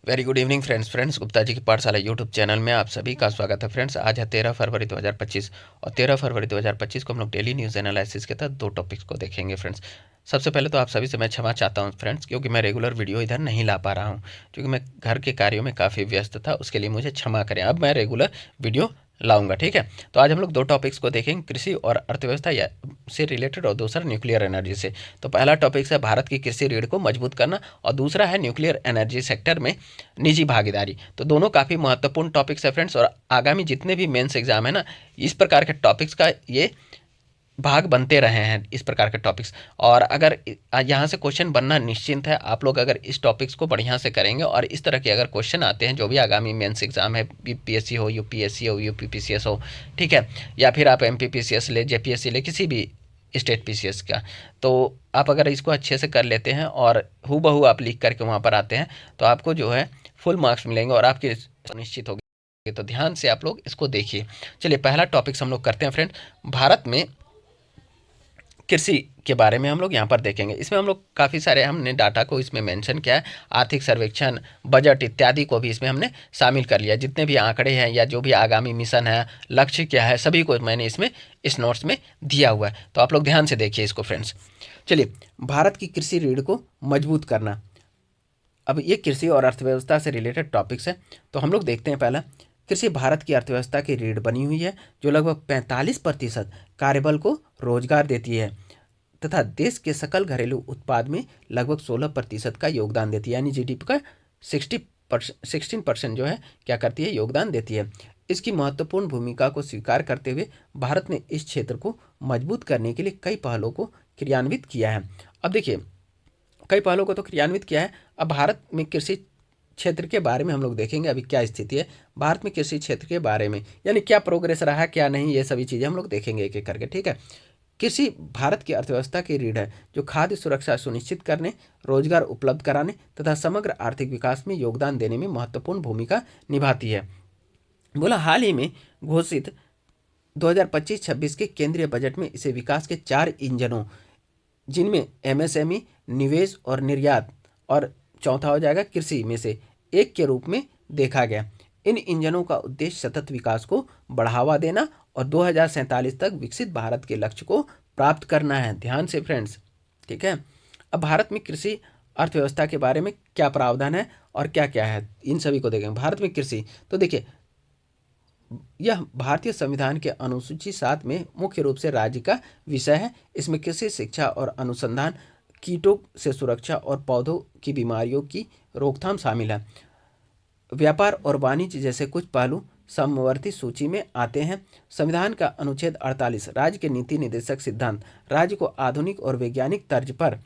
Very good evening friends Gupta ji की Pathshala YouTube channel में आप सभी का स्वागत है फ्रेंड्स। आज है 13 फरवरी 2025 और 13 फरवरी 2025 को हम लोग डेली न्यूज़ एनालिसिस के तहत दो टॉपिक्स को देखेंगे फ्रेंड्स। सबसे पहले तो आप सभी से मैं क्षमा चाहता हूं फ्रेंड्स, क्योंकि मैं रेगुलर वीडियो इधर नहीं ला पा रहा हूं, क्योंकि मैं घर के कार्यों में काफ़ी व्यस्त था। उसके लिए मुझे क्षमा करें, अब मैं रेगुलर वीडियो लाऊंगा, ठीक है। तो आज हम लोग दो टॉपिक्स को देखेंगे, कृषि और अर्थव्यवस्था या से रिलेटेड, और दूसरा न्यूक्लियर एनर्जी से। तो पहला टॉपिक है भारत की कृषि रीढ़ को मजबूत करना, और दूसरा है न्यूक्लियर एनर्जी सेक्टर में निजी भागीदारी। तो दोनों काफ़ी महत्वपूर्ण टॉपिक्स है फ्रेंड्स, और आगामी जितने भी मेंस एग्जाम है ना, इस प्रकार के टॉपिक्स का ये भाग बनते रहे हैं, इस प्रकार के टॉपिक्स। और अगर यहाँ से क्वेश्चन बनना निश्चिंत है, आप लोग अगर इस टॉपिक्स को बढ़िया से करेंगे और इस तरह के अगर क्वेश्चन आते हैं जो भी आगामी मेंस एग्जाम है, बीपीएससी हो, यूपीएससी हो, यूपीपीसीएस हो, ठीक है, या फिर आप एमपीपीसीएस ले, जेपीएससी ले, किसी भी स्टेट पीसीएस का, तो आप अगर इसको अच्छे से कर लेते हैं और हूबहू आप लिख करके वहाँ पर आते हैं, तो आपको जो है फुल मार्क्स मिलेंगे और आपकी निश्चित होगी। तो ध्यान से आप लोग इसको देखिए। चलिए पहला टॉपिक्स हम लोग करते हैं फ्रेंड। भारत में कृषि के बारे में हम लोग यहाँ पर देखेंगे। इसमें हम लोग काफ़ी सारे हमने डाटा को इसमें मेंशन किया है, आर्थिक सर्वेक्षण, बजट इत्यादि को भी इसमें हमने शामिल कर लिया। जितने भी आंकड़े हैं या जो भी आगामी मिशन है, लक्ष्य क्या है, सभी को मैंने इसमें इस नोट्स में दिया हुआ है। तो आप लोग ध्यान से देखिए इसको फ्रेंड्स। चलिए, भारत की कृषि रीढ़ को मजबूत करना। अब ये कृषि और अर्थव्यवस्था से रिलेटेड टॉपिक्स है, तो हम लोग देखते हैं। पहला, कृषि भारत की अर्थव्यवस्था की रीढ़ बनी हुई है, जो लगभग 45% कार्यबल को रोजगार देती है तथा देश के सकल घरेलू उत्पाद में लगभग 16% का योगदान देती है, यानी जीडीपी का 16% जो है क्या करती है, योगदान देती है। इसकी महत्वपूर्ण भूमिका को स्वीकार करते हुए भारत ने इस क्षेत्र को मजबूत करने के लिए कई पहलों को क्रियान्वित किया है। अब देखिए, कई पहलों को तो क्रियान्वित किया है। अब भारत में कृषि क्षेत्र के बारे में हम लोग देखेंगे अभी क्या स्थिति है भारत में कृषि क्षेत्र के बारे में, यानी क्या प्रोग्रेस रहा है क्या नहीं, ये सभी चीज़ें हम लोग देखेंगे एक एक करके, ठीक है। कृषि भारत की अर्थव्यवस्था की रीढ़ है, जो खाद्य सुरक्षा सुनिश्चित करने, रोजगार उपलब्ध कराने तथा समग्र आर्थिक विकास में योगदान देने में महत्वपूर्ण भूमिका निभाती है। बोला, हाल ही में घोषित 2025-26 के केंद्रीय बजट में इसे विकास के 4 इंजनों, जिनमें एमएसएमई, निवेश और निर्यात, और चौथा हो जाएगा कृषि, में से एक के रूप में देखा गया। इन इंजनों का उद्देश्य सतत विकास को बढ़ावा देना और 2047 तक विकसित भारत के लक्ष्य को प्राप्त करना है। ध्यान से फ्रेंड्स, ठीक है। अब भारत में कृषि अर्थव्यवस्था के बारे में क्या प्रावधान है और क्या क्या है, इन सभी को देखेंगे। भारत में कृषि, तो देखिए, यह भारतीय संविधान के अनुसूची 7 में मुख्य रूप से राज्य का विषय है। इसमें कृषि, शिक्षा और अनुसंधान, कीटों से सुरक्षा और पौधों की बीमारियों की रोकथाम शामिल है। व्यापार और वाणिज्य जैसे कुछ पहलू समवर्ती सूची में आते हैं। संविधान का अनुच्छेद 48 राज्य के नीति निर्देशक सिद्धांत राज्य को आधुनिक और वैज्ञानिक तर्ज पर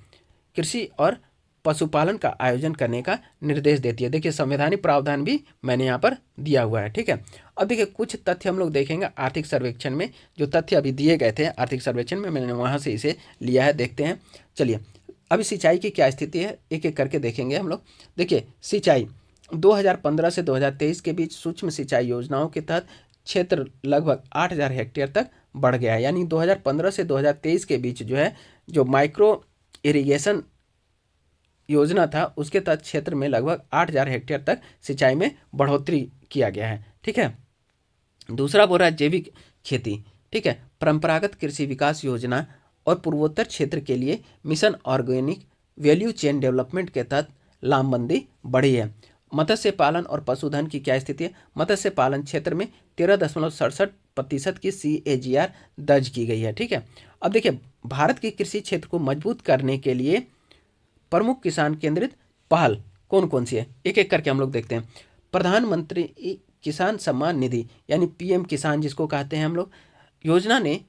कृषि और पशुपालन का आयोजन करने का निर्देश देती है। देखिए, संवैधानिक प्रावधान भी मैंने यहाँ पर दिया हुआ है, ठीक है। अब देखिए, कुछ तथ्य हम लोग देखेंगे आर्थिक सर्वेक्षण में, जो तथ्य अभी दिए गए थे आर्थिक सर्वेक्षण में, मैंने वहाँ से इसे लिया है, देखते हैं। चलिए, अभी सिंचाई की क्या स्थिति है एक एक करके देखेंगे हम लोग। देखिए, सिंचाई 2015 से 2023 के बीच सूक्ष्म सिंचाई योजनाओं के तहत क्षेत्र लगभग 8,000 हेक्टेयर तक बढ़ गया है। यानी 2015 से 2023 के बीच जो है, जो माइक्रो इरिगेशन योजना था, उसके तहत क्षेत्र में लगभग 8,000 हेक्टेयर तक सिंचाई में बढ़ोतरी किया गया है, ठीक है। दूसरा बोल रहा है जैविक खेती, ठीक है। परंपरागत कृषि विकास योजना और पूर्वोत्तर क्षेत्र के लिए mission organic value chain development के तहत लामबंदी बढ़ी है। मत्स्य पालन और पशुधन की क्या स्थिति है? मत्स्य पालन क्षेत्र में 13.67% की CAGR दर्ज की गई है, ठीक है। अब देखिए, भारत के कृषि क्षेत्र को मजबूत करने के लिए प्रमुख किसान केंद्रित पहल कौन कौन सी है, एक एक करके हम लोग देखते हैं। प्रधानमंत्री किसान सम्मान निधि, यानी PM किसान जिसको कहते हैं हम लोग, योजना ने,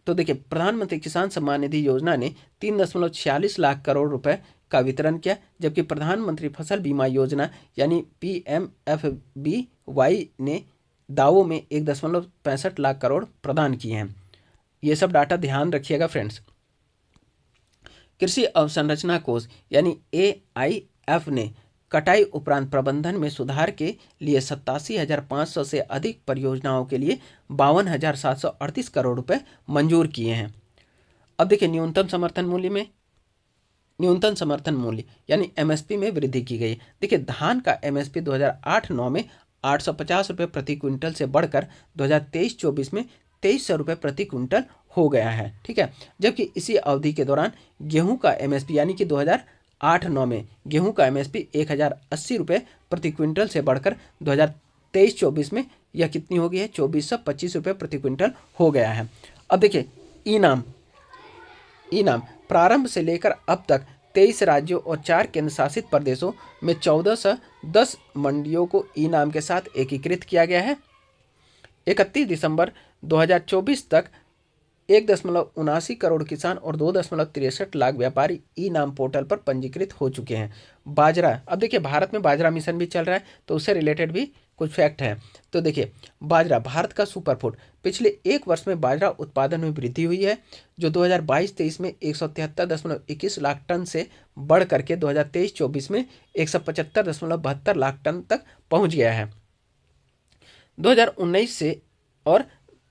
तो देखिए, प्रधानमंत्री किसान सम्मान निधि योजना ने 3.46 लाख करोड़ रुपए का वितरण किया, जबकि प्रधानमंत्री फसल बीमा योजना यानी PMFBY ने दावों में 1.65 लाख करोड़ प्रदान किए हैं। ये सब डाटा ध्यान रखिएगा फ्रेंड्स। कृषि अवसंरचना कोष यानी AIF ने कटाई उपरांत प्रबंधन में सुधार के लिए 87,500 से अधिक परियोजनाओं के लिए 52,738 करोड़ रुपए मंजूर किए हैं। अब देखिए, न्यूनतम समर्थन मूल्य में न्यूनतम समर्थन मूल्य यानी एमएसपी में वृद्धि की गई। देखिए धान का एमएसपी 2008-9 में 850 रुपये प्रति क्विंटल से बढ़कर 2023-24 में 2300 रुपये प्रति क्विंटल हो गया है। ठीक है, जबकि इसी अवधि के दौरान गेहूं का एमएसपी यानी कि 2008-9 में गेहूं का एमएसपी 1080 रुपये प्रति क्विंटल से बढ़कर 2023-24 में यह कितनी हो गई है, 2425 रुपये प्रति क्विंटल हो गया है। अब देखिए इनाम प्रारंभ से लेकर अब तक 23 राज्यों और 4 केंद्र शासित प्रदेशों में 1410 मंडियों को इनाम के साथ एकीकृत किया गया है। 31 दिसंबर 2024 तक 1.79 करोड़ किसान और 2.63 लाख व्यापारी ई नाम पोर्टल पर पंजीकृत हो चुके हैं। बाजरा, अब देखिए भारत में बाजरा मिशन भी चल रहा है, तो उससे रिलेटेड भी कुछ फैक्ट है। तो देखिए बाजरा भारत का सुपरफूड, पिछले एक वर्ष में बाजरा उत्पादन में वृद्धि हुई है, जो 2022-23 में 173.21 लाख टन से बढ़ करके 2023-24 में 175.72 लाख टन तक पहुंच गया है। 2019 और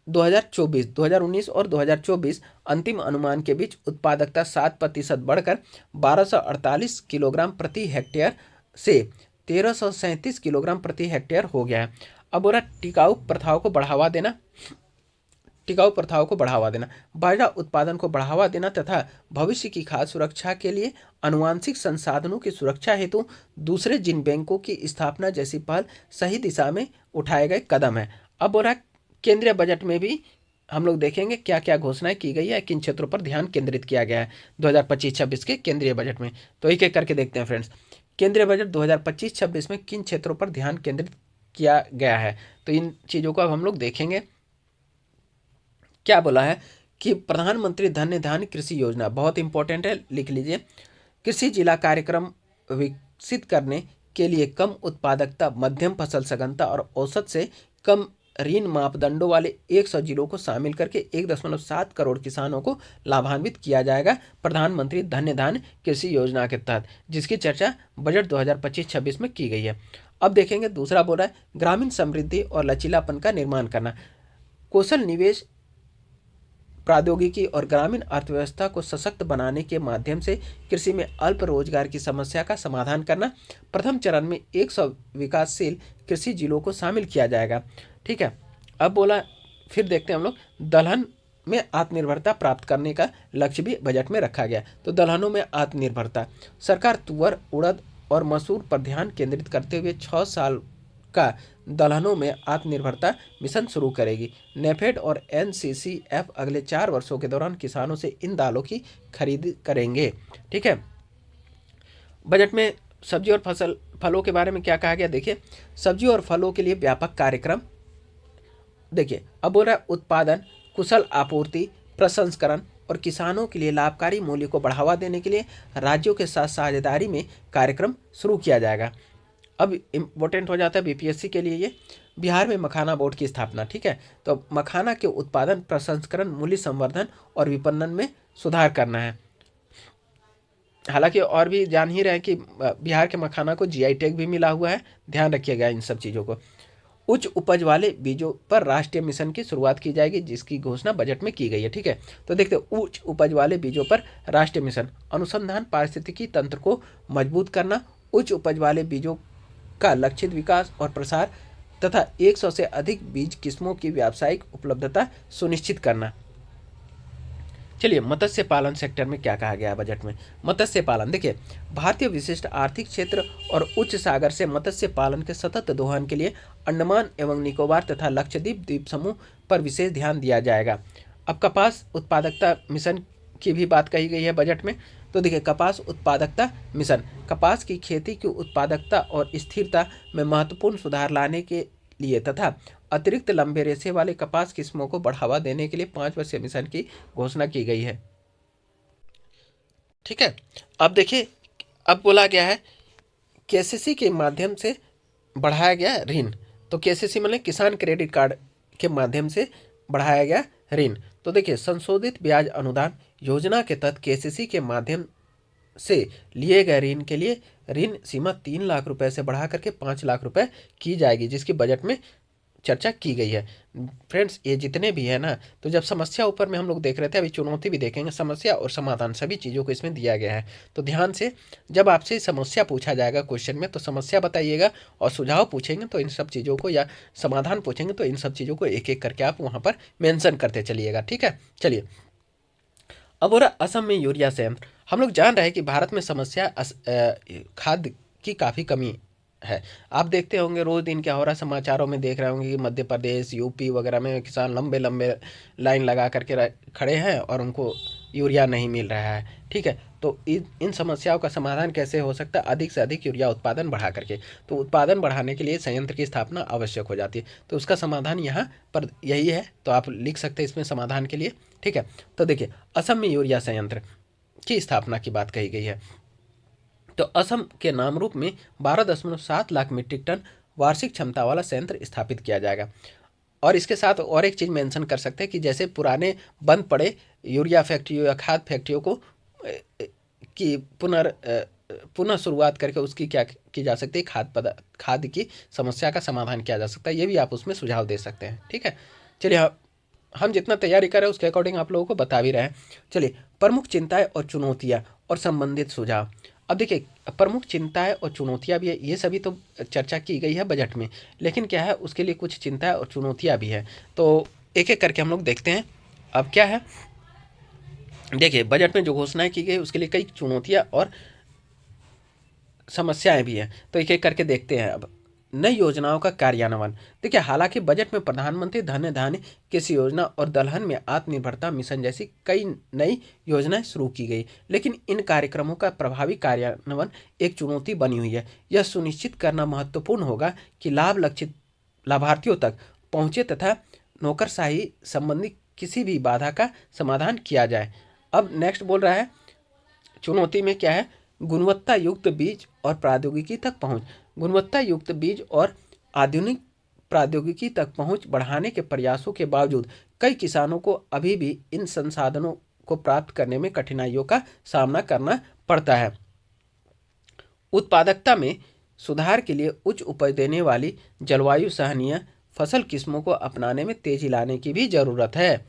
2024 अंतिम अनुमान के बीच उत्पादकता 7% बढ़कर 1248 किलोग्राम प्रति हेक्टेयर से 1337 किलोग्राम प्रति हेक्टेयर हो गया है। अब हो रहा टिकाऊ प्रथाओं को बढ़ावा देना, बाजरा उत्पादन को बढ़ावा देना तथा भविष्य की खाद्य सुरक्षा के लिए आनुवांशिक संसाधनों की सुरक्षा हेतु दूसरे जिन बैंकों की स्थापना जैसी पहल सही दिशा में उठाए गए कदम है। अब हो रहा केंद्रीय बजट में भी हम लोग देखेंगे क्या क्या घोषणाएं की गई है, किन क्षेत्रों पर ध्यान केंद्रित किया गया है 2025-26 के केंद्रीय बजट में। तो एक एक करके देखते हैं फ्रेंड्स, केंद्रीय बजट 2025-26 में किन क्षेत्रों पर ध्यान केंद्रित किया गया है। तो इन चीज़ों को अब हम लोग देखेंगे। क्या बोला है कि प्रधानमंत्री धन्य धान्य कृषि योजना बहुत इंपॉर्टेंट है, लिख लीजिए। कृषि जिला कार्यक्रम विकसित करने के लिए कम उत्पादकता, मध्यम फसल सघनता और औसत से कम ऋण मापदंडों वाले 100 जिलों को शामिल करके 1.7 करोड़ किसानों को लाभान्वित किया जाएगा प्रधानमंत्री धन्य धान्य कृषि योजना के तहत, जिसकी चर्चा बजट 2025-26 में की गई है। अब देखेंगे दूसरा बोल रहा है ग्रामीण समृद्धि और लचीलापन का निर्माण करना, कौशल निवेश, प्रौद्योगिकी और ग्रामीण अर्थव्यवस्था को सशक्त बनाने के माध्यम से कृषि में अल्प रोजगार की समस्या का समाधान करना। प्रथम चरण में 100 विकासशील कृषि जिलों को शामिल किया जाएगा। ठीक है, अब बोला फिर देखते हैं हम लोग दलहन में आत्मनिर्भरता प्राप्त करने का लक्ष्य भी बजट में रखा गया। तो दलहनों में आत्मनिर्भरता, सरकार तुअर, उड़द और मसूर पर ध्यान केंद्रित करते हुए 6 साल का दलहनों में आत्मनिर्भरता मिशन शुरू करेगी। नेफेड और एनसीसीएफ अगले 4 वर्षों के दौरान किसानों से इन दालों की खरीद करेंगे। ठीक है, बजट में सब्जी और फलों के बारे में क्या कहा गया, देखिए सब्जी और फलों के लिए व्यापक कार्यक्रम। देखिए अब बोल रहा है उत्पादन, कुशल आपूर्ति, प्रसंस्करण और किसानों के लिए लाभकारी मूल्य को बढ़ावा देने के लिए राज्यों के साथ साझेदारी में कार्यक्रम शुरू किया जाएगा। अब इम्पोर्टेंट हो जाता है बीपीएससी के लिए ये, बिहार में मखाना बोर्ड की स्थापना। ठीक है, तो मखाना के उत्पादन, प्रसंस्करण, मूल्य संवर्धन और विपणन में सुधार करना है। हालांकि और भी जान ही रहे हैं कि बिहार के मखाना को जीआई टैग भी मिला हुआ है, ध्यान रखिएगा इन सब चीज़ों को। उच्च उपज वाले बीजों पर राष्ट्रीय मिशन की शुरुआत की जाएगी, जिसकी घोषणा बजट में की गई है। ठीक है, तो देखते हैं उच्च उपज वाले बीजों पर राष्ट्रीय मिशन, अनुसंधान पारिस्थितिकी तंत्र को मजबूत करना, उच्च उपज वाले बीजों का लक्षित विकास और प्रसार तथा 100 से अधिक बीज किस्मों की व्यावसायिक उपलब्धता सुनिश्चित करना। चलिए मत्स्य पालन सेक्टर में क्या कहा गया बजट में। मत्स्य पालन, देखिए भारतीय विशिष्ट आर्थिक क्षेत्र और उच्च सागर से मत्स्य पालन के सतत दोहन के लिए अंडमान एवं निकोबार तथा लक्षद्वीप द्वीप समूह पर विशेष ध्यान दिया जाएगा। अब कपास उत्पादकता मिशन की भी बात कही गई है बजट में। तो देखिए कपास उत्पादकता मिशन कपास की खेती की उत्पादकता और स्थिरता में महत्वपूर्ण सुधार लाने के लिए तथा अतिरिक्त लंबे रेशे वाले कपास किस्मों को बढ़ावा देने के लिए 5 वर्षीय मिशन की घोषणा की गई है। ठीक है, अब देखिए अब बोला गया है केसीसी के माध्यम से बढ़ाया गया ऋण। तो केसीसी मतलब किसान क्रेडिट कार्ड के माध्यम से बढ़ाया गया ऋण। तो देखिए संशोधित ब्याज अनुदान योजना के तहत केसीसी के माध्यम से लिए गए ऋण के लिए ऋण सीमा 3 लाख रुपए से बढ़ा करके 5 लाख रुपए की जाएगी, जिसकी बजट में चर्चा की गई है। फ्रेंड्स ये जितने भी है ना, तो जब समस्या ऊपर में हम लोग देख रहे थे, अभी चुनौती भी देखेंगे, समस्या और समाधान सभी चीज़ों को इसमें दिया गया है। तो ध्यान से जब आपसे समस्या पूछा जाएगा क्वेश्चन में, तो समस्या बताइएगा, और सुझाव पूछेंगे तो इन सब चीज़ों को, या समाधान पूछेंगे तो इन सब चीज़ों को एक एक करके आप वहाँ पर मेंशन करते चलिएगा। ठीक है, चलिए। अब हो रहा असम में यूरिया संयंत्र। हम लोग जान रहे हैं कि भारत में समस्या खाद्य की काफ़ी कमी है। आप देखते होंगे रोज दिन क्या हो रहा है, समाचारों में देख रहे होंगे कि मध्य प्रदेश, यूपी वगैरह में किसान लंबे लंबे लाइन लगा करके खड़े हैं और उनको यूरिया नहीं मिल रहा है। ठीक है, तो इन समस्याओं का समाधान कैसे हो सकता है? अधिक से अधिक यूरिया उत्पादन बढ़ा करके। तो उत्पादन बढ़ाने के लिए संयंत्र की स्थापना आवश्यक हो जाती है। तो उसका समाधान यहाँ पर यही है, तो आप लिख सकते हैं इसमें समाधान के लिए। ठीक है, तो देखिए असम में यूरिया संयंत्र की स्थापना की बात कही गई है। तो असम के नामरूप में 12.7 लाख मीट्रिक टन वार्षिक क्षमता वाला संयंत्र स्थापित किया जाएगा। और इसके साथ और एक चीज़ मेंशन कर सकते हैं कि जैसे पुराने बंद पड़े यूरिया फैक्ट्रियों या खाद फैक्ट्रियों को की पुनः शुरुआत करके उसकी क्या की जा सकती है, खाद की समस्या का समाधान किया जा सकता है। ये भी आप उसमें सुझाव दे सकते हैं। ठीक है, चलिए हम जितना तैयारी कर रहे हैं उसके अकॉर्डिंग आप लोगों को बता भी रहे हैं। चलिए, प्रमुख चिंताएं और चुनौतियां और संबंधित सुझाव। अब देखिए, प्रमुख चिंताएं और चुनौतियां भी है, ये सभी तो चर्चा की गई है बजट में, लेकिन क्या है उसके लिए कुछ चिंताएं और चुनौतियां भी है। तो एक एक करके हम लोग देखते हैं। अब क्या है, देखिए बजट में जो घोषणाएं की गई उसके लिए कई चुनौतियां और समस्याएं भी हैं, तो एक एक करके देखते हैं। अब नई योजनाओं का कार्यान्वयन। देखिए हालांकि बजट में प्रधानमंत्री धन धान्य कृषि योजना और दलहन में आत्मनिर्भरता मिशन जैसी कई नई योजनाएं शुरू की गई, लेकिन इन कार्यक्रमों का प्रभावी कार्यान्वयन एक चुनौती बनी हुई है। यह सुनिश्चित करना महत्वपूर्ण होगा कि लाभ लक्षित लाभार्थियों तक पहुँचे तथा नौकरशाही संबंधी किसी भी बाधा का समाधान किया जाए। अब नेक्स्ट बोल रहा है, चुनौती में क्या है, गुणवत्ता युक्त बीज और प्रौद्योगिकी तक पहुंच। गुणवत्ता युक्त बीज और आधुनिक प्रौद्योगिकी तक पहुंच बढ़ाने के प्रयासों के बावजूद कई किसानों को अभी भी इन संसाधनों को प्राप्त करने में कठिनाइयों का सामना करना पड़ता है। उत्पादकता में सुधार के लिए उच्च उपज देने वाली जलवायु सहनीय फसल किस्मों को अपनाने में तेजी लाने की भी ज़रूरत है।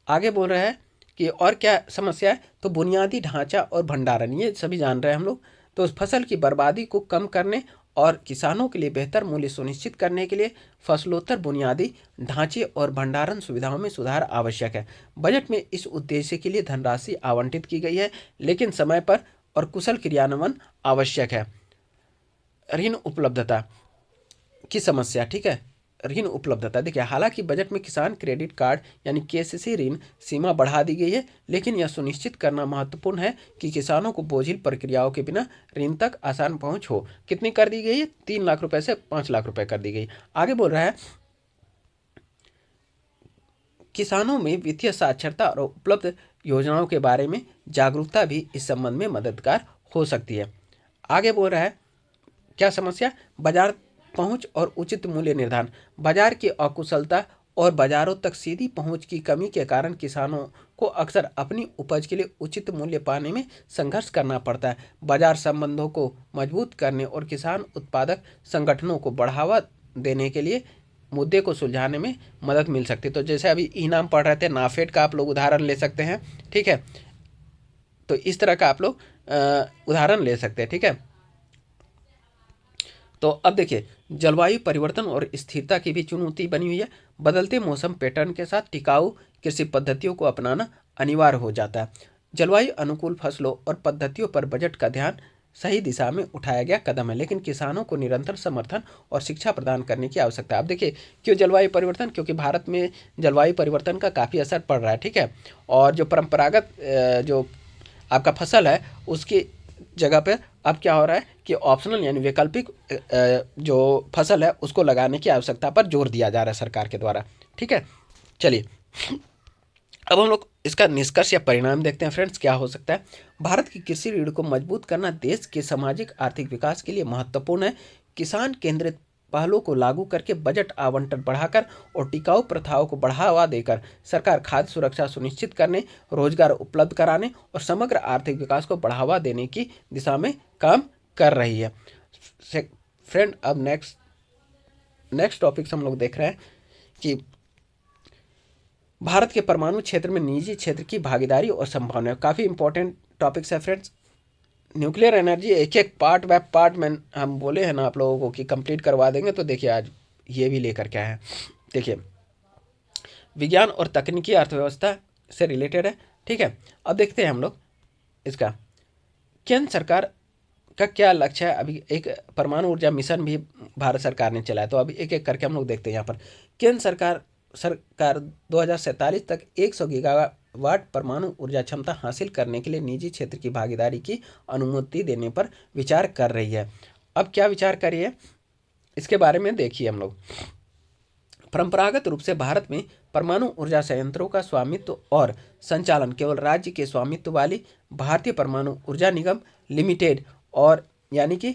आगे बोल रहा है कि और क्या समस्या है, तो बुनियादी ढांचा और भंडारण, ये सभी जान रहे हैं हम लोग। तो उस फसल की बर्बादी को कम करने और किसानों के लिए बेहतर मूल्य सुनिश्चित करने के लिए फसलोत्तर बुनियादी ढांचे और भंडारण सुविधाओं में सुधार आवश्यक है। बजट में इस उद्देश्य के लिए धनराशि आवंटित की गई है, लेकिन समय पर और कुशल क्रियान्वयन आवश्यक है। ऋण उपलब्धता की समस्या। ठीक है, ऋण उपलब्धता। देखिए हालांकि बजट में किसान क्रेडिट कार्ड यानी केसीसी ऋण सीमा बढ़ा दी गई है, लेकिन यह सुनिश्चित करना महत्वपूर्ण है कि किसानों को बोझिल प्रक्रियाओं के बिना ऋण तक आसान पहुंच हो। कितनी कर दी गई है? 3 लाख रुपए से 5 लाख रुपए कर दी गई। आगे बोल रहा है, किसानों में वित्तीय साक्षरता और उपलब्ध योजनाओं के बारे में जागरूकता भी इस संबंध में मददगार हो सकती है। आगे बोल रहा है, क्या समस्या, बाजार पहुंच और उचित मूल्य निर्धारण। बाजार की अकुशलता और बाजारों तक सीधी पहुंच की कमी के कारण किसानों को अक्सर अपनी उपज के लिए उचित मूल्य पाने में संघर्ष करना पड़ता है। बाजार संबंधों को मजबूत करने और किसान उत्पादक संगठनों को बढ़ावा देने के लिए मुद्दे को सुलझाने में मदद मिल सकती है। तो जैसे अभी इनाम पढ़ रहे थे, नाफेड का आप लोग उदाहरण ले सकते हैं। ठीक है, तो इस तरह का आप लोग उदाहरण ले सकते हैं। ठीक है, तो अब देखिए जलवायु परिवर्तन और स्थिरता की भी चुनौती बनी हुई है। बदलते मौसम पैटर्न के साथ टिकाऊ कृषि पद्धतियों को अपनाना अनिवार्य हो जाता है। जलवायु अनुकूल फसलों और पद्धतियों पर बजट का ध्यान सही दिशा में उठाया गया कदम है, लेकिन किसानों को निरंतर समर्थन और शिक्षा प्रदान करने की आवश्यकता है। अब देखिए क्यों जलवायु परिवर्तन, क्योंकि भारत में जलवायु परिवर्तन का काफ़ी असर पड़ रहा है। ठीक है, और जो परंपरागत जो आपका फसल है उसकी जगह पर अब क्या हो रहा है कि ऑप्शनल यानी वैकल्पिक जो फसल है उसको लगाने की आवश्यकता पर जोर दिया जा रहा है सरकार के द्वारा। ठीक है, चलिए अब हम लोग इसका निष्कर्ष या परिणाम देखते हैं फ्रेंड्स, क्या हो सकता है। भारत की कृषि रीढ़ को मजबूत करना देश के सामाजिक आर्थिक विकास के लिए महत्वपूर्ण है। किसान केंद्रित पहलों को लागू करके बजट आवंटन बढ़ाकर और टिकाऊ प्रथाओं को बढ़ावा देकर सरकार खाद्य सुरक्षा सुनिश्चित करने, रोजगार उपलब्ध कराने और समग्र आर्थिक विकास को बढ़ावा देने की दिशा में काम कर रही है। फ्रेंड अब नेक्स्ट नेक्स्ट टॉपिक से हम लोग देख रहे हैं कि भारत के परमाणु क्षेत्र में निजी क्षेत्र की भागीदारी और संभावना। काफ़ी इंपॉर्टेंट टॉपिक्स है फ्रेंड्स। न्यूक्लियर एनर्जी एक एक पार्ट बाय पार्ट में हम बोले हैं ना आप लोगों को कि कंप्लीट करवा देंगे, तो देखिए आज ये भी लेकर क्या है। देखिए विज्ञान और तकनीकी अर्थव्यवस्था से रिलेटेड है, ठीक है। अब देखते हैं हम लोग इसका केंद्र सरकार का क्या लक्ष्य है। अभी एक परमाणु ऊर्जा मिशन भी भारत सरकार ने चलाया, तो अभी एक एक करके हम लोग देखते हैं। यहाँ पर केंद्र सरकार 2047 तक 100 गीगावाट परमाणु ऊर्जा क्षमता हासिल करने के लिए निजी क्षेत्र की भागीदारी की अनुमति देने पर विचार कर रही है। अब क्या विचार कर रही है इसके बारे में देखिए हम लोग। परंपरागत रूप से भारत में परमाणु ऊर्जा संयंत्रों का स्वामित्व और संचालन केवल राज्य के स्वामित्व वाली भारतीय परमाणु ऊर्जा निगम लिमिटेड और यानी कि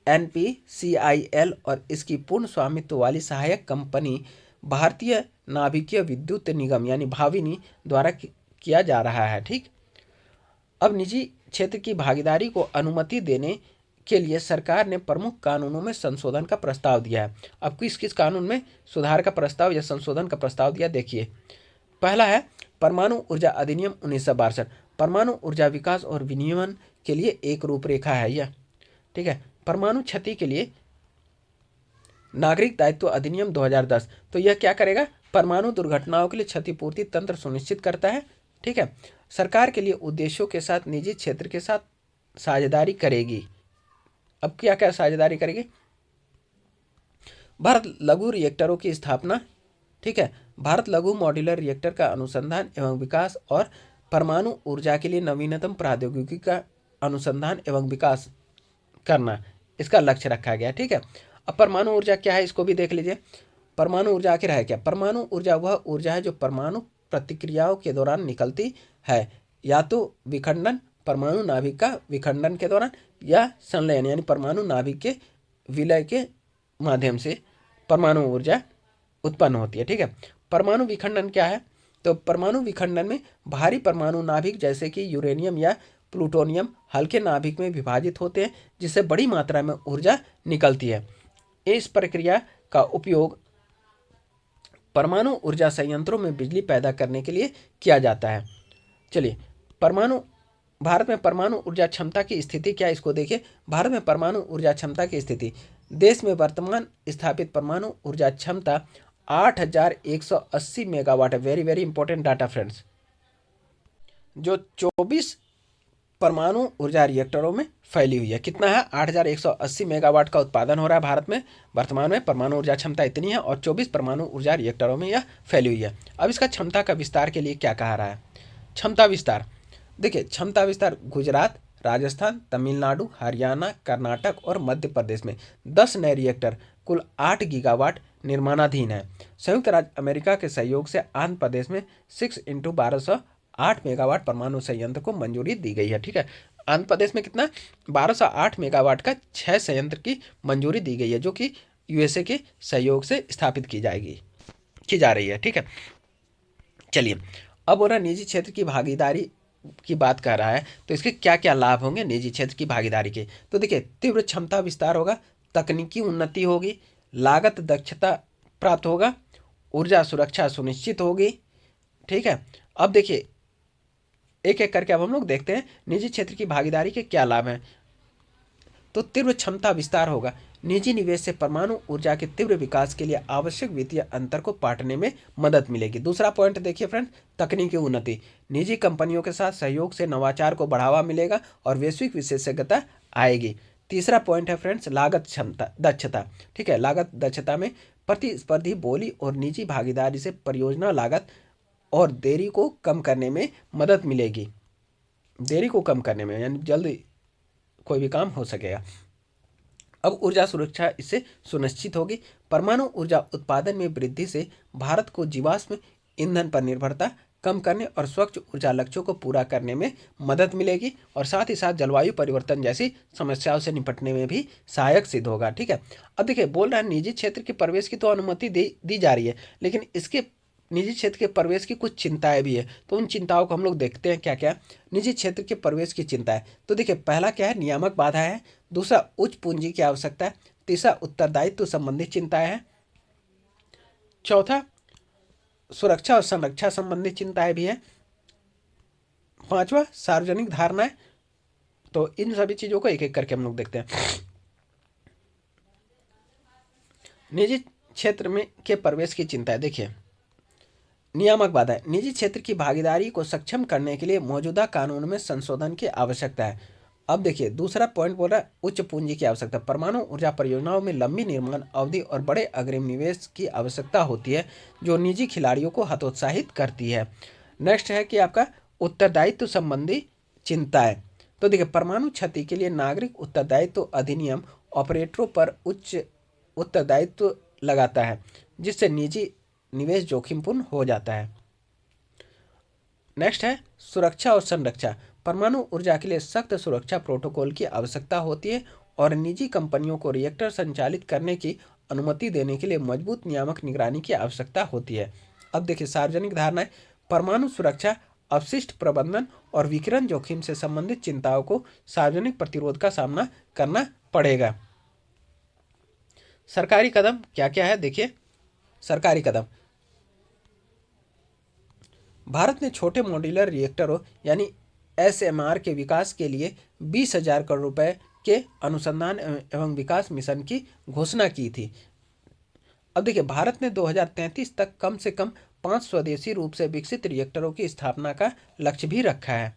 NPCIL और इसकी पूर्ण स्वामित्व वाली सहायक कंपनी भारतीय नाभिकीय विद्युत निगम यानी भाविनी द्वारा किया जा रहा है, ठीक। अब निजी क्षेत्र की भागीदारी को अनुमति देने के लिए सरकार ने प्रमुख कानूनों में संशोधन का प्रस्ताव दिया है। अब किस किस कानून में सुधार का प्रस्ताव या संशोधन का प्रस्ताव दिया, देखिए। पहला है परमाणु ऊर्जा अधिनियम 1962। परमाणु ऊर्जा विकास और विनियमन के लिए एक रूपरेखा है यह, ठीक है। परमाणु क्षति के लिए नागरिक दायित्व अधिनियम 2010, तो यह क्या करेगा, परमाणु दुर्घटनाओं के लिए क्षतिपूर्ति तंत्र सुनिश्चित करता है, ठीक है। सरकार के लिए उद्देश्यों के साथ निजी क्षेत्र के साथ साझेदारी करेगी। अब क्या क्या साझेदारी करेगी, भारत लघु रिएक्टरों की स्थापना, ठीक है। भारत लघु मॉड्यूलर रिएक्टर का अनुसंधान एवं विकास और परमाणु ऊर्जा के लिए नवीनतम प्रौद्योगिकी का अनुसंधान एवं विकास करना, इसका लक्ष्य रखा गया, ठीक है। अब परमाणु ऊर्जा क्या है इसको भी देख लीजिए। परमाणु ऊर्जा आखिर है क्या, परमाणु ऊर्जा वह ऊर्जा है जो परमाणु प्रतिक्रियाओं के दौरान निकलती है, या तो विखंडन परमाणु नाभिक का विखंडन के दौरान या संलयन यानी परमाणु नाभिक के विलय के माध्यम से परमाणु ऊर्जा उत्पन्न होती है, ठीक है। परमाणु विखंडन क्या है, तो परमाणु विखंडन में भारी परमाणु नाभिक जैसे कि यूरेनियम या प्लूटोनियम हल्के नाभिक में विभाजित होते हैं, जिससे बड़ी मात्रा में ऊर्जा निकलती है। इस प्रक्रिया का उपयोग परमाणु ऊर्जा संयंत्रों में बिजली पैदा करने के लिए किया जाता है। चलिए भारत में परमाणु ऊर्जा क्षमता की स्थिति क्या है इसको देखिए। भारत में परमाणु ऊर्जा क्षमता की स्थिति, देश में वर्तमान स्थापित परमाणु ऊर्जा क्षमता 8180 मेगावाट है। Very very important data friends, जो 24 परमाणु ऊर्जा रिएक्टरों में फैली हुई है। कितना है, 8180 मेगावाट का उत्पादन हो रहा है भारत में। वर्तमान में परमाणु ऊर्जा क्षमता इतनी है और 24 परमाणु ऊर्जा रिएक्टरों में यह फैली हुई है। अब इसका क्षमता का विस्तार के लिए क्या कहा रहा है, क्षमता विस्तार देखिए। क्षमता विस्तार गुजरात, राजस्थान, तमिलनाडु, हरियाणा, कर्नाटक और मध्य प्रदेश में 10 नए रिएक्टर कुल 8 गीगावाट निर्माणाधीन है। संयुक्त राज्य अमेरिका के सहयोग से आंध्र प्रदेश में 6x1208 मेगावाट परमाणु संयंत्र को मंजूरी दी गई है, ठीक है। आंध्र प्रदेश में कितना, 1208 मेगावाट का 6 संयंत्र की मंजूरी दी गई है, जो कि USA के सहयोग से स्थापित की जा रही है, ठीक है। चलिए अब हो रहा निजी क्षेत्र की भागीदारी की बात कर रहा है, तो इसके क्या क्या लाभ होंगे निजी क्षेत्र की भागीदारी के। तो देखिए तीव्र क्षमता विस्तार होगा, तकनीकी उन्नति होगी, लागत दक्षता प्राप्त होगा, ऊर्जा सुरक्षा सुनिश्चित होगी, ठीक है। अब देखिए एक एक करके अब हम लोग देखते हैं निजी क्षेत्र की भागीदारी के क्या लाभ हैं। तो तीव्र क्षमता विस्तार होगा, निजी निवेश से परमाणु ऊर्जा के तीव्र विकास के लिए आवश्यक वित्तीय अंतर को पाटने में मदद मिलेगी। दूसरा पॉइंट देखिए फ्रेंड्स, तकनीकी उन्नति, निजी कंपनियों के साथ सहयोग से नवाचार को बढ़ावा मिलेगा और वैश्विक विशेषज्ञता आएगी। तीसरा पॉइंट है फ्रेंड्स, लागत दक्षता, ठीक है। लागत दक्षता में प्रतिस्पर्धी बोली और निजी भागीदारी से परियोजना लागत और देरी को कम करने में मदद मिलेगी, देरी को कम करने में यानी जल्दी कोई भी काम हो सकेगा। अब ऊर्जा सुरक्षा इससे सुनिश्चित होगी। परमाणु ऊर्जा उत्पादन में वृद्धि से भारत को जीवाश्म ईंधन पर निर्भरता कम करने और स्वच्छ ऊर्जा लक्ष्यों को पूरा करने में मदद मिलेगी और साथ ही साथ जलवायु परिवर्तन जैसी समस्याओं से निपटने में भी सहायक सिद्ध होगा, ठीक है। अब देखिए बोल रहा है निजी क्षेत्र के प्रवेश की तो अनुमति दी जा रही है, लेकिन इसके निजी क्षेत्र के प्रवेश की कुछ चिंताएं भी है। तो उन चिंताओं को हम लोग देखते हैं क्या क्या निजी क्षेत्र के प्रवेश की चिंता है। तो देखिए पहला क्या है, नियामक बाधा है। दूसरा उच्च पूंजी की आवश्यकता है। तीसरा उत्तरदायित्व संबंधी चिंताएं है, चौथा, सुरक्षा और संरक्षा संबंधी चिंताएं भी है। पांचवा, सार्वजनिक धारणाएं। तो इन सभी चीजों को एक एक करके हम लोग देखते हैं। निजी क्षेत्र में के प्रवेश की चिंता है। देखिए, नियामक बाधाएं। निजी क्षेत्र की भागीदारी को सक्षम करने के लिए मौजूदा कानून में संशोधन की आवश्यकता है। अब देखिए, दूसरा पॉइंट बोल रहा है उच्च पूंजी की आवश्यकता। परमाणु ऊर्जा परियोजनाओं में लंबी निर्माण अवधि और बड़े अग्रिम निवेश की आवश्यकता होती है, जो निजी खिलाड़ियों को हतोत्साहित करती है। नेक्स्ट है कि आपका उत्तरदायित्व संबंधी चिंताएं। तो देखिए, परमाणु क्षति के लिए नागरिक उत्तरदायित्व अधिनियम ऑपरेटरों पर उच्च उत्तरदायित्व लगाता है, जिससे निजी निवेश जोखिमपूर्ण हो जाता है। नेक्स्ट है सुरक्षा और संरक्षा। परमाणु ऊर्जा के लिए सख्त सुरक्षा प्रोटोकॉल की आवश्यकता होती है और निजी कंपनियों को रिएक्टर संचालित करने की अनुमति देने के लिए मजबूत नियामक निगरानी की आवश्यकता होती है। अब देखिए, सार्वजनिक धारणाएं। परमाणु सुरक्षा, अपशिष्ट प्रबंधन और विकिरण जोखिम से संबंधित चिंताओं को सार्वजनिक प्रतिरोध का सामना करना पड़ेगा। सरकारी कदम क्या क्या है? देखिए, सरकारी कदम। भारत ने छोटे मॉड्यूलर रिएक्टरों यानी एसएमआर के विकास के लिए 20,000 करोड़ रुपए के अनुसंधान एवं विकास मिशन की घोषणा की थी। अब देखिए, भारत ने 2033 तक कम से कम 5 स्वदेशी रूप से विकसित रिएक्टरों की स्थापना का लक्ष्य भी रखा है।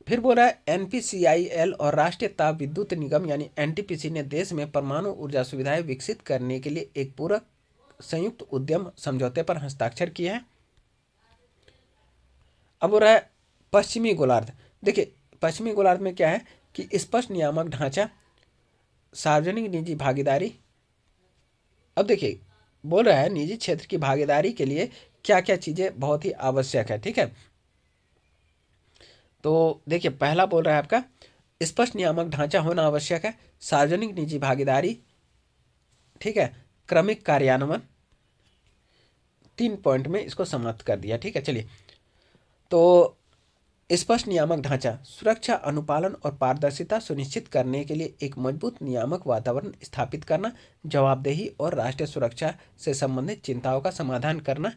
फिर बोला है एनपीसीआईएल और राष्ट्रीय ताप विद्युत निगम यानी एनटीपीसी ने देश में परमाणु ऊर्जा सुविधाएं विकसित करने के लिए एक पूरक संयुक्त उद्यम समझौते पर हस्ताक्षर किए हैं। अब हो रहा है पश्चिमी गोलार्ध। देखिए, पश्चिमी गोलार्ध में क्या है कि स्पष्ट नियामक ढांचा, सार्वजनिक निजी भागीदारी। अब देखिए, बोल रहा है निजी क्षेत्र की भागीदारी के लिए क्या क्या चीजें बहुत ही आवश्यक है। ठीक है, तो देखिए, पहला बोल रहा है आपका स्पष्ट नियामक ढांचा होना आवश्यक है, सार्वजनिक निजी भागीदारी, ठीक है, क्रमिक कार्यान्वयन। 3 पॉइंट में इसको समाप्त कर दिया। ठीक है, चलिए, तो स्पष्ट नियामक ढांचा, सुरक्षा, अनुपालन और पारदर्शिता सुनिश्चित करने के लिए एक मजबूत नियामक वातावरण स्थापित करना, जवाबदेही और राष्ट्रीय सुरक्षा से संबंधित चिंताओं का समाधान करना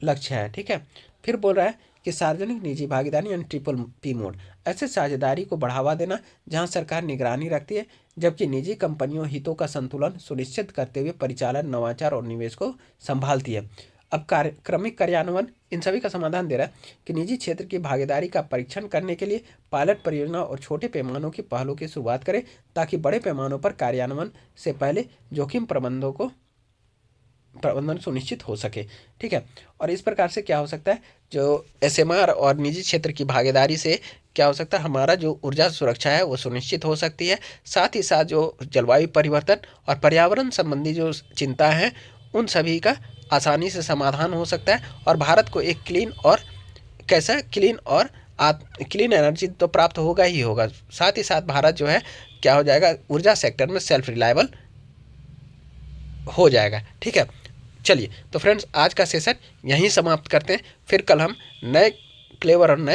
लक्ष्य है। ठीक है, फिर बोल रहा है कि सार्वजनिक निजी भागीदारी यानी ट्रिपल पी मोड, ऐसे साझेदारी को बढ़ावा देना जहां सरकार निगरानी रखती है जबकि निजी कंपनियों हितों का संतुलन सुनिश्चित करते हुए परिचालन, नवाचार और निवेश को संभालती है। अब क्रमिक कार्यान्वयन इन सभी का समाधान दे रहा है कि निजी क्षेत्र की भागीदारी का परीक्षण करने के लिए पायलट परियोजना और छोटे पैमानों की पहलों की शुरुआत करें ताकि बड़े पैमानों पर कार्यान्वयन से पहले जोखिम प्रबंधन सुनिश्चित हो सके। ठीक है, और इस प्रकार से क्या हो सकता है, जो एसएमआर और निजी क्षेत्र की भागीदारी से क्या हो सकता है, हमारा जो ऊर्जा सुरक्षा है वो सुनिश्चित हो सकती है। साथ ही साथ जो जलवायु परिवर्तन और पर्यावरण संबंधी जो चिंता है उन सभी का आसानी से समाधान हो सकता है और भारत को एक क्लीन एनर्जी तो प्राप्त होगा ही होगा। साथ ही साथ भारत जो है क्या हो जाएगा, ऊर्जा सेक्टर में सेल्फ रिलायबल हो जाएगा। ठीक है, चलिए, तो फ्रेंड्स आज का सेशन यहीं समाप्त करते हैं। फिर कल हम नए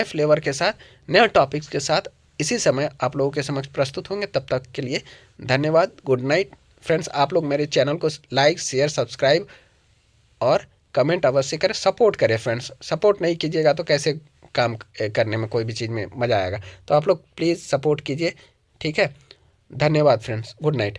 फ्लेवर के साथ, नए टॉपिक्स के साथ इसी समय आप लोगों के समक्ष प्रस्तुत होंगे। तब तक के लिए धन्यवाद, गुड नाइट। फ्रेंड्स, आप लोग मेरे चैनल को लाइक, शेयर, सब्सक्राइब और कमेंट अवश्य करें, सपोर्ट करें। फ्रेंड्स, सपोर्ट नहीं कीजिएगा तो कैसे काम करने में कोई भी चीज़ में मज़ा आएगा। तो आप लोग प्लीज़ सपोर्ट कीजिए। ठीक है, धन्यवाद फ्रेंड्स, गुड नाइट।